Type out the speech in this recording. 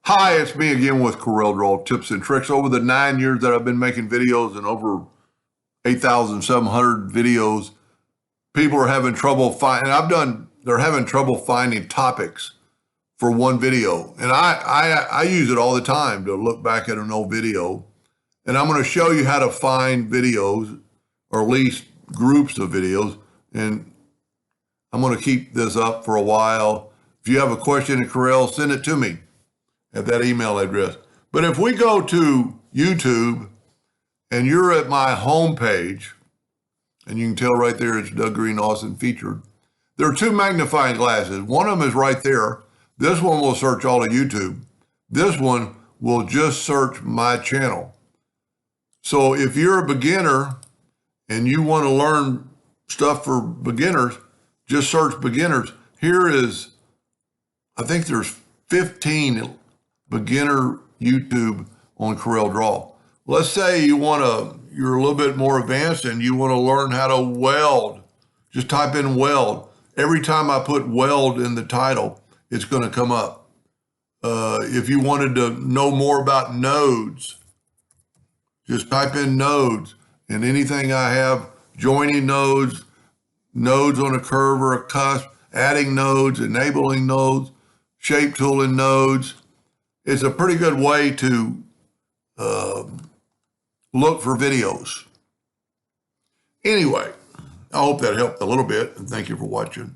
Hi, it's me again with CorelDraw tips and tricks. Over the 9 years that I've been making videos and over 8,700 videos, people are having trouble they're having trouble finding topics for one video. And I use it all the time to look back at an old video. And I'm going to show you how to find videos, or at least groups of videos. And I'm going to keep this up for a while. If you have a question in Corel, send it to me at that email address. But if we go to YouTube and you're at my home page, and you can tell right there it's Doug Green Austin Featured, there are two magnifying glasses. One of them is right there. This one will search all of YouTube. This one will just search my channel. So if you're a beginner and you want to learn stuff for beginners, just search beginners. Here is, I think there's 15 beginner YouTube on CorelDraw. Let's say you're a little bit more advanced and you want to learn how to weld. Just type in weld. Every time I put weld in the title, it's going to come up. If you wanted to know more about nodes, just type in nodes, and anything I have, joining nodes, nodes on a curve or a cusp, adding nodes, enabling nodes, shape tooling nodes. It's a pretty good way to look for videos. Anyway, I hope that helped a little bit, and thank you for watching.